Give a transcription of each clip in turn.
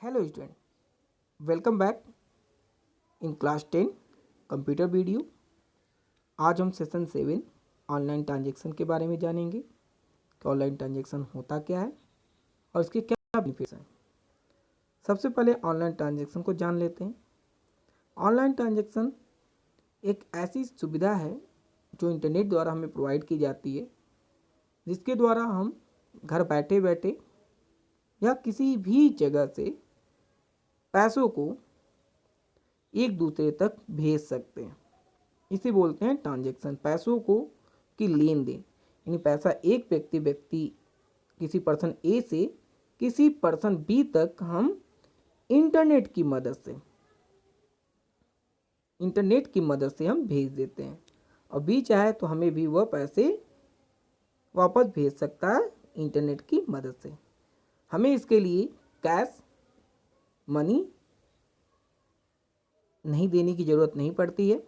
Hello student, welcome back in class 10 computer video. आज हम session 7 online transaction के बारे में जानेंगे कि ऑनलाइन ट्रांजैक्शन होता क्या है और इसके क्या बेनिफिट्स हैं। सबसे पहले ऑनलाइन ट्रांजैक्शन को जान लेते हैं। ऑनलाइन ट्रांजैक्शन एक ऐसी सुविधा है जो इंटरनेट द्वारा हमें प्रोवाइड की जाती है, जिसके द्वारा हम घर बैठे बैठे या किसी भी जगह से पैसों को एक दूसरे तक भेज सकते हैं। इसे बोलते हैं ट्रांजैक्शन। पैसों को की लेन देन, यानी पैसा एक व्यक्ति किसी पर्सन ए से किसी पर्सन बी तक हम इंटरनेट की मदद से हम भेज देते हैं, और बी चाहे तो हमें भी वह पैसे वापस भेज सकता है इंटरनेट की मदद से। हमें इसके लिए कैश मनी नहीं देने की ज़रूरत नहीं पड़ती है,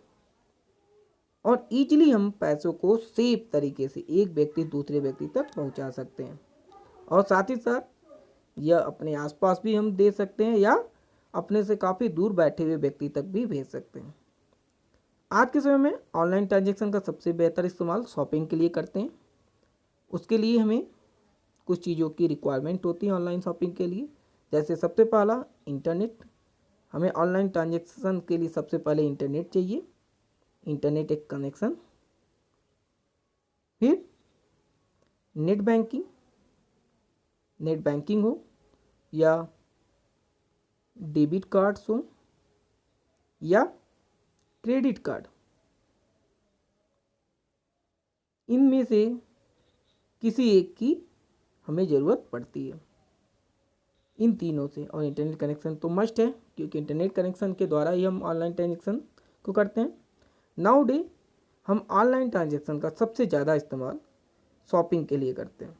और ईजिली हम पैसों को सेफ तरीके से एक व्यक्ति दूसरे व्यक्ति तक पहुंचा सकते हैं। और साथ ही साथ यह अपने आसपास भी हम दे सकते हैं या अपने से काफ़ी दूर बैठे हुए व्यक्ति तक भी भेज सकते हैं। आज के समय में ऑनलाइन ट्रांजैक्शन का सबसे बेहतर इस्तेमाल शॉपिंग के लिए करते हैं। उसके लिए हमें कुछ चीज़ों की रिक्वायरमेंट होती है ऑनलाइन शॉपिंग के लिए। जैसे सबसे पहला इंटरनेट। हमें ऑनलाइन ट्रांजैक्शन के लिए सबसे पहले इंटरनेट चाहिए, इंटरनेट एक कनेक्शन। फिर नेट बैंकिंग हो या डेबिट कार्ड्स हो या क्रेडिट कार्ड, इनमें से किसी एक की हमें ज़रूरत पड़ती है, इन तीनों से। और इंटरनेट कनेक्शन तो मस्ट है, क्योंकि इंटरनेट कनेक्शन के द्वारा ही हम ऑनलाइन ट्रांजैक्शन को करते हैं। नाउ डे हम ऑनलाइन ट्रांजैक्शन का सबसे ज़्यादा इस्तेमाल शॉपिंग के लिए करते हैं।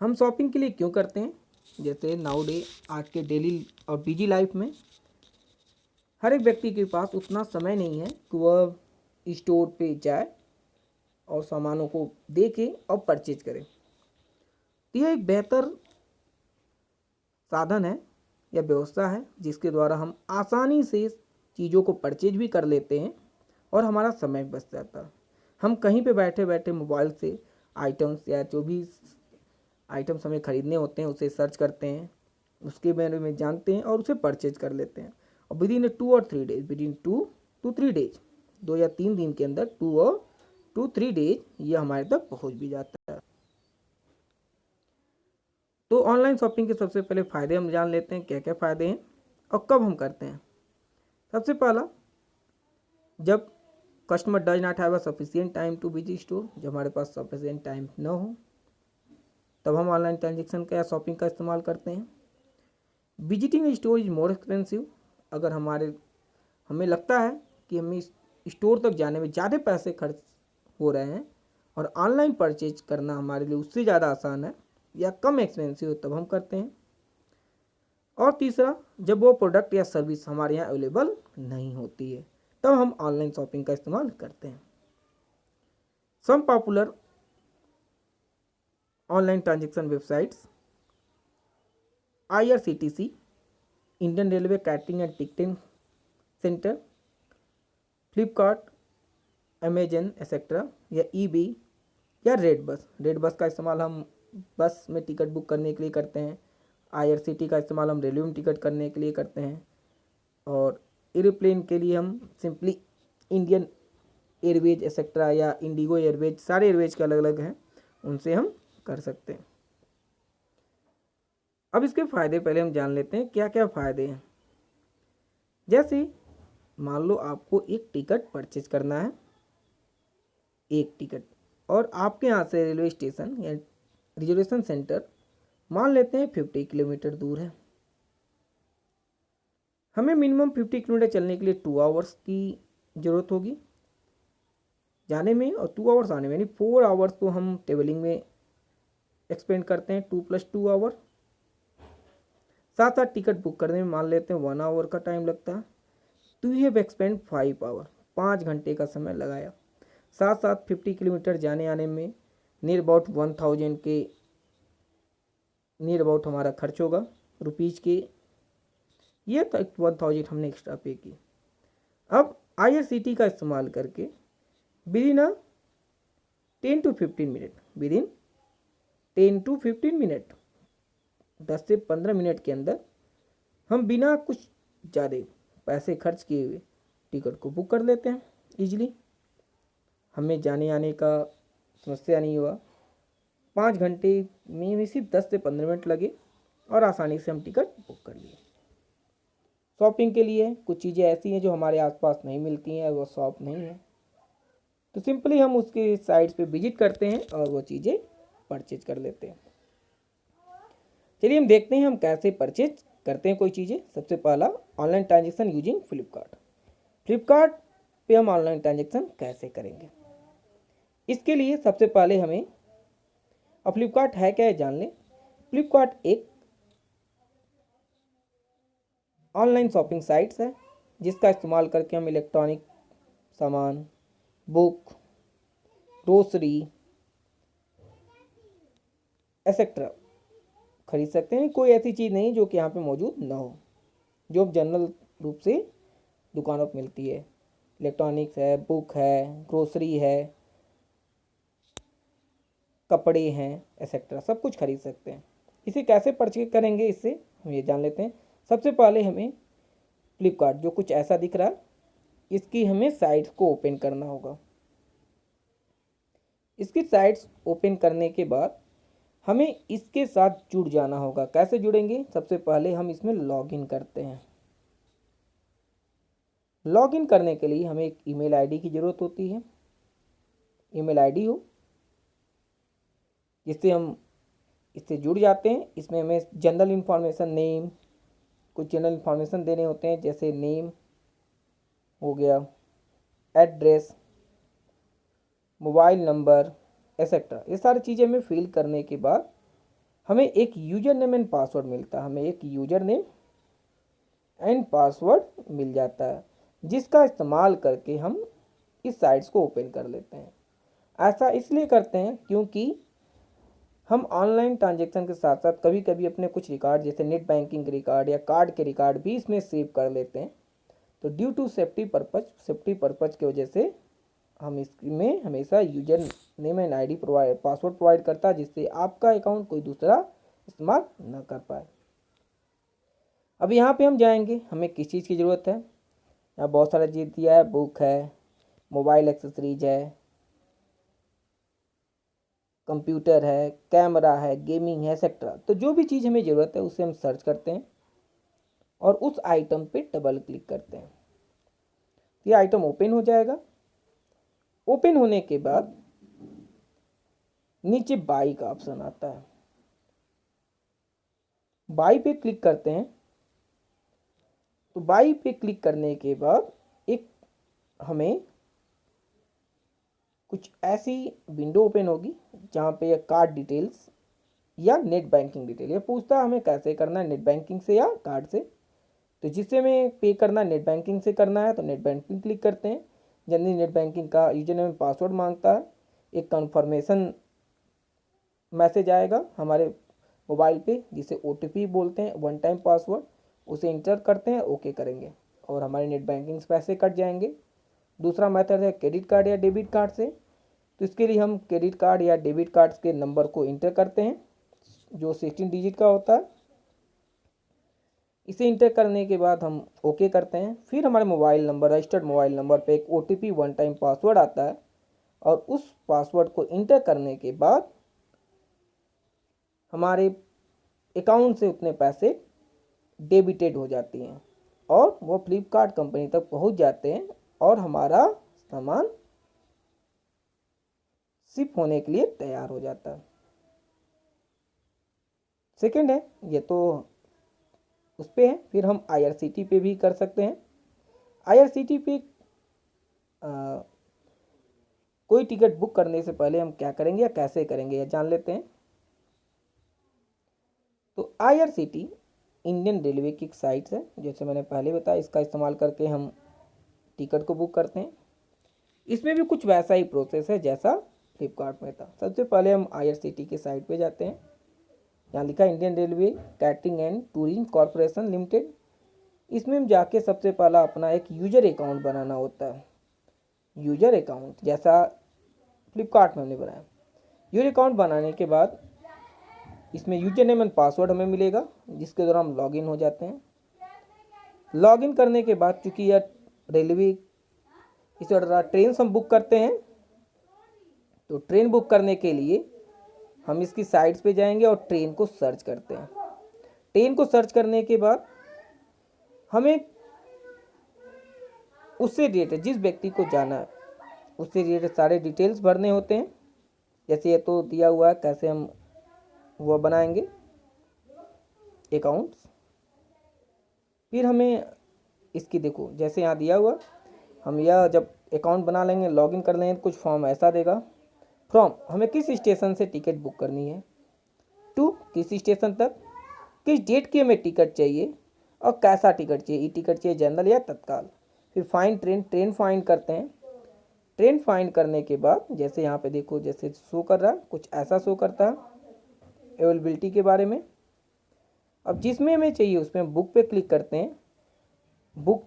हम शॉपिंग के लिए क्यों करते हैं? जैसे नाउ डे आज के डेली और बिजी लाइफ में हर एक व्यक्ति के पास उतना समय नहीं है कि वह स्टोर पे जाए और सामानों को देखे और परचेज करे। तो यह एक बेहतर साधन है या व्यवस्था है, जिसके द्वारा हम आसानी से चीज़ों को परचेज भी कर लेते हैं और हमारा समय बच जाता है। हम कहीं पे बैठे बैठे मोबाइल से आइटम्स या जो भी आइटम्स हमें ख़रीदने होते हैं उसे सर्च करते हैं, उसके बारे में जानते हैं और उसे परचेज कर लेते हैं। और विदिन 2 or 3 डेज 2 या 3 दिन के अंदर 2 or 3 डेज ये हमारे तक पहुंच भी जाता है। तो ऑनलाइन शॉपिंग के सबसे पहले फ़ायदे हम जान लेते हैं, क्या क्या फ़ायदे हैं और कब हम करते हैं। सबसे पहला, जब customer does not have a sufficient time to visit store, जब हमारे पास सफिशिएंट टाइम न हो तब हम ऑनलाइन ट्रांजेक्शन का या शॉपिंग का इस्तेमाल करते हैं। Visiting store is more expensive, अगर हमें लगता है कि हमें स्टोर तक जाने में ज़्यादा पैसे खर्च हो रहे हैं और ऑनलाइन परचेज करना हमारे लिए उससे ज़्यादा आसान है या कम एक्सपेंसिव हो, तब हम करते हैं। और तीसरा, जब वो प्रोडक्ट या सर्विस हमारे यहाँ अवेलेबल नहीं होती है तब हम ऑनलाइन शॉपिंग का इस्तेमाल करते हैं। Some popular online transaction websites: IRCTC, Indian railway catering and ticketing centre, Flipkart, Amazon etcetera, या ईबे या रेड बस का इस्तेमाल हम बस में टिकट बुक करने के लिए करते हैं। IRCTC का इस्तेमाल हम रेलवे में टिकट करने के लिए करते हैं। और एरोप्लेन के लिए हम सिंपली इंडियन एयरवेज एक्सेट्रा या इंडिगो एयरवेज, सारे एयरवेज के अलग अलग हैं, उनसे हम कर सकते हैं। अब इसके फ़ायदे पहले हम जान लेते हैं, क्या क्या फ़ायदे हैं। जैसे मान लो आपको एक टिकट परचेज करना है, एक टिकट, और आपके यहाँ से रेलवे स्टेशन या रिजर्वेशन सेंटर मान लेते हैं 50 किलोमीटर दूर है। हमें मिनिमम 50 किलोमीटर चलने के लिए 2 आवर्स की ज़रूरत होगी जाने में, और 2 आवर्स आने में, यानी 4 आवर्स तो हम ट्रेवलिंग में एक्सपेंड करते हैं, 2 + 2 आवर। साथ साथ टिकट बुक करने में मान लेते हैं 1 आवर का टाइम लगता है, तो यू हैव एक्सपेंड 5 आवर, 5 घंटे का समय लगाया। साथ साथ 50 किलोमीटर जाने आने में नियर अबाउट 1000 के नियर अबाउट हमारा खर्च होगा। रुपीज़ के, ये तो 1000 हमने एक्स्ट्रा पे की। अब IRCT का इस्तेमाल करके with in 10 to 15 minute, with in 10 to 15 minute, 10 से 15 मिनट के अंदर हम बिना कुछ ज़्यादा पैसे खर्च किए हुए टिकट को बुक कर लेते हैं ईजिली। हमें जाने आने का समस्या नहीं हुआ, 5 घंटे में भी सिर्फ 10 से 15 मिनट लगे और आसानी से हम टिकट बुक कर लिए। शॉपिंग के लिए कुछ चीज़ें ऐसी हैं जो हमारे आसपास नहीं मिलती हैं, वो शॉप नहीं है, तो सिंपली हम उसके साइट्स पे विजिट करते हैं और वो चीज़ें परचेज कर लेते हैं। चलिए हम देखते हैं हम कैसे परचेज करते हैं कोई चीज़ें। सबसे पहला, online transaction using Flipkart. Flipkart पे हम ऑनलाइन ट्रांजेक्शन कैसे करेंगे, इसके लिए सबसे पहले हमें, अब फ्लिपकार्ट है क्या है जान लें। फ्लिपकार्ट एक ऑनलाइन शॉपिंग साइट्स है जिसका इस्तेमाल करके हम इलेक्ट्रॉनिक सामान, बुक, ग्रोसरी एक्सेट्रा खरीद सकते हैं। कोई ऐसी चीज़ नहीं जो कि यहाँ पे मौजूद ना हो, जो जनरल रूप से दुकानों पर मिलती है। इलेक्ट्रॉनिक्स है, बुक है, ग्रोसरी है, कपड़े हैं एक्सेट्रा, सब कुछ खरीद सकते हैं। इसे कैसे परचेज करेंगे, इससे हम ये जान लेते हैं। सबसे पहले हमें फ्लिपकार्ट जो कुछ ऐसा दिख रहा है, इसकी हमें साइट्स को ओपन करना होगा। इसकी साइट्स ओपन करने के बाद हमें इसके साथ जुड़ जाना होगा। कैसे जुड़ेंगे, सबसे पहले हम इसमें लॉगिन करते हैं। लॉगिन करने के लिए हमें एक ईमेल आईडी की ज़रूरत होती है। ईमेल आईडी हो जिससे हम इससे जुड़ जाते हैं। इसमें हमें जनरल इन्फॉर्मेशन, नेम, कुछ जनरल इन्फॉर्मेशन देने होते हैं, जैसे नेम हो गया, एड्रेस, मोबाइल नंबर एक्सेट्रा। ये सारी चीज़ें हमें फिल करने के बाद हमें एक यूज़र नेम एंड पासवर्ड मिलता है। हमें एक यूज़र नेम एंड पासवर्ड मिल जाता है जिसका इस्तेमाल करके हम इस साइट्स को ओपन कर लेते हैं। ऐसा इसलिए करते हैं क्योंकि हम ऑनलाइन ट्रांजेक्शन के साथ साथ कभी कभी अपने कुछ रिकॉर्ड, जैसे नेट बैंकिंग के रिकॉर्ड या कार्ड के रिकॉर्ड भी इसमें सेव कर लेते हैं। तो ड्यू टू सेफ्टी पर्पज़ की वजह से हम इसमें हमेशा user name and ID password provide करता है, जिससे आपका अकाउंट कोई दूसरा इस्तेमाल ना कर पाए। अब यहाँ पे हम जाएंगे, हमें किस चीज़ की ज़रूरत है। यहाँ बहुत सारा चीज़ दिया है, बुक है, मोबाइल एक्सेसरीज है, कंप्यूटर है, कैमरा है, गेमिंग है एक्सेट्रा। तो जो भी चीज़ हमें ज़रूरत है उसे हम सर्च करते हैं और उस आइटम पे डबल क्लिक करते हैं। ये आइटम ओपन हो जाएगा। ओपन होने के बाद नीचे बाई का ऑप्शन आता है, बाई पे क्लिक करते हैं। तो बाई पे क्लिक करने के बाद एक हमें कुछ ऐसी विंडो ओपन होगी जहाँ पे ये कार्ड डिटेल्स या नेट बैंकिंग डिटेल, ये पूछता है हमें कैसे करना है, नेट बैंकिंग से या कार्ड से। तो जिससे हमें पे करना है नेट बैंकिंग से करना है तो नेट बैंकिंग क्लिक करते हैं। जनरली नेट बैंकिंग का यूजर नेम पासवर्ड मांगता है। एक कन्फर्मेशन मैसेज आएगा हमारे मोबाइल पे जिसे OTP बोलते हैं, वन टाइम पासवर्ड, उसे इंटर करते हैं, ओके करेंगे और हमारे नेट बैंकिंग से पैसे कट जाएंगे। दूसरा मेथड है क्रेडिट कार्ड या डेबिट कार्ड से। तो इसके लिए हम क्रेडिट कार्ड या डेबिट कार्ड के नंबर को इंटर करते हैं जो 16 डिजिट का होता है। इसे इंटर करने के बाद हम ओके करते हैं। फिर हमारे mobile number, registered mobile number पे एक OTP वन टाइम पासवर्ड आता है और उस पासवर्ड को इंटर करने के बाद हमारे अकाउंट से उतने पैसे डेबिटेड हो जाती हैं और वो फ्लिपकार्ट कंपनी तक पहुंच जाते हैं और हमारा सामान शिप होने के लिए तैयार हो जाता है। सेकंड है, ये तो उस पे है। फिर हम IRCT पे भी कर सकते हैं। IRCT पे कोई टिकट बुक करने से पहले हम क्या करेंगे या कैसे करेंगे या जान लेते हैं। तो IRCT इंडियन रेलवे की एक साइट है, जैसे मैंने पहले बताया, इसका इस्तेमाल करके हम टिकट को बुक करते हैं। इसमें भी कुछ वैसा ही प्रोसेस है जैसा फ्लिपकार्ट में था। सबसे पहले हम IRCT के साइट पे जाते हैं। यहाँ लिखा है Indian railway catering and tourism corporation limited. इसमें हम जाके सबसे पहला अपना एक यूजर अकाउंट बनाना होता है। यूजर अकाउंट जैसा फ्लिपकार्ट में हमने बनाया। यूजर अकाउंट बनाने के बाद इसमें यूजर नेम एंड पासवर्ड हमें मिलेगा, जिसके द्वारा हम लॉगिन हो जाते हैं। लॉगिन करने के बाद चूँकि यह रेलवे इस द्वारा ट्रेन हम बुक करते हैं, तो ट्रेन बुक करने के लिए हम इसकी साइट्स पे जाएंगे और ट्रेन को सर्च करते हैं। ट्रेन को सर्च करने के बाद हमें उससे रिलेटेड जिस व्यक्ति को जाना है उससे रिलेटेड सारे डिटेल्स भरने होते हैं। जैसे ये तो दिया हुआ है कैसे हम वो बनाएंगे अकाउंट्स। फिर हमें इसकी देखो जैसे यहाँ दिया हुआ, हम यह जब अकाउंट बना लेंगे लॉगिन कर लेंगे तो कुछ फॉर्म ऐसा देगा। फ्रॉम हमें किस स्टेशन से टिकट बुक करनी है, टू किस स्टेशन तक, किस डेट की हमें टिकट चाहिए और कैसा टिकट चाहिए, ई टिकट चाहिए जनरल या तत्काल। फिर फाइंड ट्रेन फाइंड करते हैं। ट्रेन फाइंड करने के बाद जैसे यहाँ पे देखो जैसे शो कर रहा है कुछ ऐसा शो करता है अवेलेबिलिटी के बारे में। अब जिसमें हमें चाहिए उसमें बुक पे क्लिक करते हैं। बुक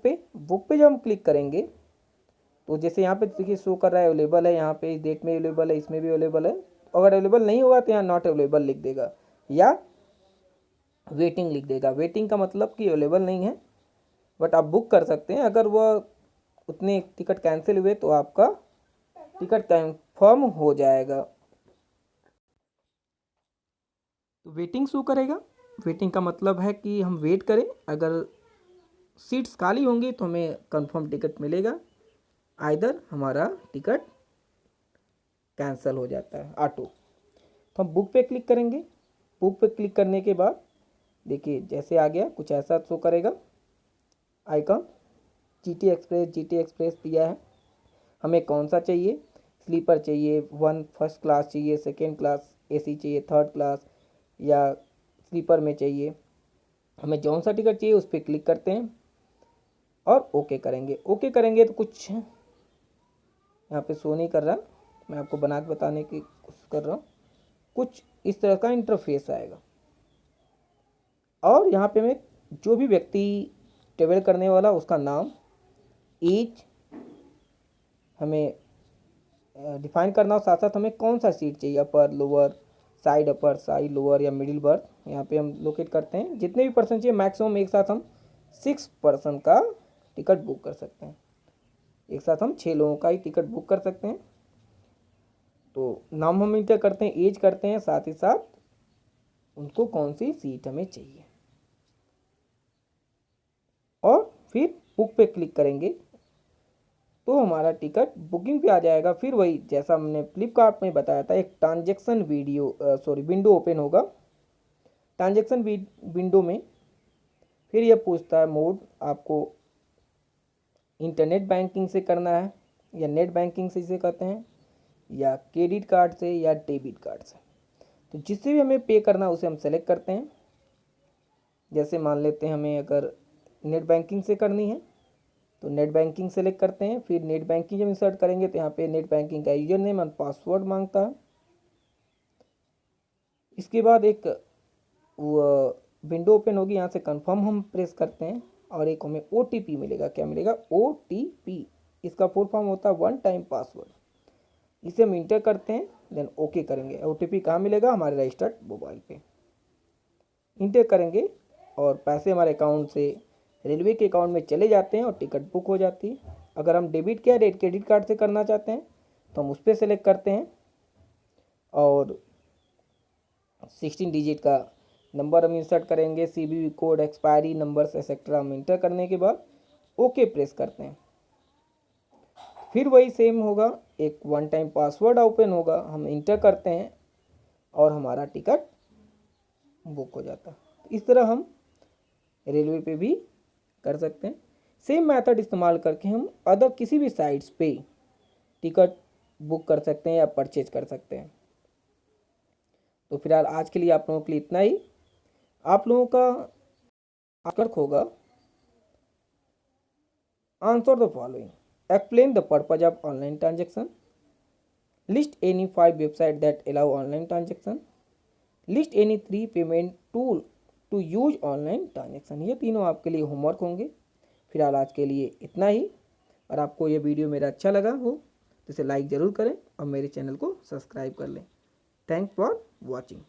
पे जब हम क्लिक करेंगे तो जैसे यहाँ पे देखिए शो कर रहा है अवेलेबल है, यहाँ पे इस डेट में अवेलेबल है, इसमें भी अवेलेबल है। अगर अवेलेबल नहीं होगा तो यहाँ नॉट अवेलेबल लिख देगा या वेटिंग लिख देगा। वेटिंग का मतलब कि अवेलेबल नहीं है, बट आप बुक कर सकते हैं। अगर वह उतने टिकट कैंसिल हुए तो आपका टिकट कंफर्म हो जाएगा। तो वेटिंग शो करेगा। वेटिंग का मतलब है कि हम वेट करें, अगर सीट्स खाली होंगी तो हमें कंफर्म टिकट मिलेगा, आइदर हमारा टिकट कैंसिल हो जाता है ऑटो। तो हम बुक पे क्लिक करेंगे। बुक पे क्लिक करने के बाद देखिए जैसे आ गया कुछ ऐसा शो करेगा आइकन। जीटी एक्सप्रेस दिया है। हमें कौन सा चाहिए, स्लीपर चाहिए, फर्स्ट क्लास चाहिए, सेकेंड क्लास एसी चाहिए, थर्ड क्लास या स्लीपर में चाहिए। हमें जौन सा टिकट चाहिए उस पर क्लिक करते हैं और ओके करेंगे। ओके करेंगे तो कुछ यहाँ पे शो नहीं कर रहा, मैं आपको बना के बताने की कोशिश कर रहा हूँ। कुछ इस तरह का इंटरफेस आएगा और यहाँ पे हमें जो भी व्यक्ति ट्रेवल करने वाला उसका नाम, एज हमें डिफाइन करना और साथ साथ हमें कौन सा सीट चाहिए, upper lower side, upper side lower या मिडिल बर्थ, यहाँ पे हम लोकेट करते हैं। जितने भी पर्सन चाहिए मैक्सिमम एक साथ हम 6 पर्सन का टिकट बुक कर सकते हैं। एक साथ हम 6 लोगों का ही टिकट बुक कर सकते हैं। तो नाम हम इंटर करते हैं, एज करते हैं, साथ ही साथ उनको कौन सी सीट हमें चाहिए और फिर बुक पे क्लिक करेंगे तो हमारा टिकट बुकिंग पे आ जाएगा। फिर वही जैसा हमने फ्लिपकार्ट में बताया था, एक ट्रांजैक्शन विंडो ओपन होगा। ट्रांजैक्शन विंडो में फिर यह पूछता है मोड, आपको इंटरनेट बैंकिंग से करना है या नेट बैंकिंग से इसे करते हैं या क्रेडिट कार्ड से या डेबिट कार्ड से। तो जिससे भी हमें पे करना है उसे हम सेलेक्ट करते हैं। जैसे मान लेते हैं हमें अगर नेट बैंकिंग से करनी है तो नेट बैंकिंग सेलेक्ट करते हैं। फिर नेट बैंकिंग जब इंसर्ट करेंगे तो यहाँ पे नेट बैंकिंग का यूजर नेम और पासवर्ड मांगता है। इसके बाद एक विंडो ओपन होगी, यहाँ से कंफर्म हम प्रेस करते हैं और एक हमें OTP मिलेगा। क्या मिलेगा, OTP। इसका फुल फॉर्म होता है वन टाइम पासवर्ड। इसे हम इंटर करते हैं देन ओके करेंगे। OTP कहाँ मिलेगा, हमारे रजिस्टर्ड मोबाइल पे इंटर करेंगे और पैसे हमारे अकाउंट से रेलवे के अकाउंट में चले जाते हैं और टिकट बुक हो जाती है। अगर हम डेबिट या क्रेडिट कार्ड से करना चाहते हैं तो हम उस पर सेलेक्ट करते हैं और 16 डिजिट का नंबर हम इंसर्ट करेंगे, CVV code, expiry numbers etcetera हम इंटर करने के बाद ओके प्रेस करते हैं। फिर वही सेम होगा, एक वन टाइम पासवर्ड ओपन होगा, हम इंटर करते हैं और हमारा टिकट बुक हो जाता है। इस तरह हम रेलवे पे भी कर सकते हैं। सेम मेथड इस्तेमाल करके हम अदर किसी भी साइट्स पे टिकट बुक कर सकते हैं या परचेज कर सकते हैं। तो फिलहाल आज के लिए आप लोगों के लिए इतना ही। आप लोगों का आंसर होगा answer the following, explain the purpose of online transaction, list any 5 website that allow online transaction, list any 3 payment tool to use online transaction. ये तीनों आपके लिए होमवर्क होंगे। फिलहाल आज के लिए इतना ही। और आपको ये वीडियो मेरा अच्छा लगा हो तो इसे लाइक ज़रूर करें और मेरे चैनल को सब्सक्राइब कर लें। Thanks for watching.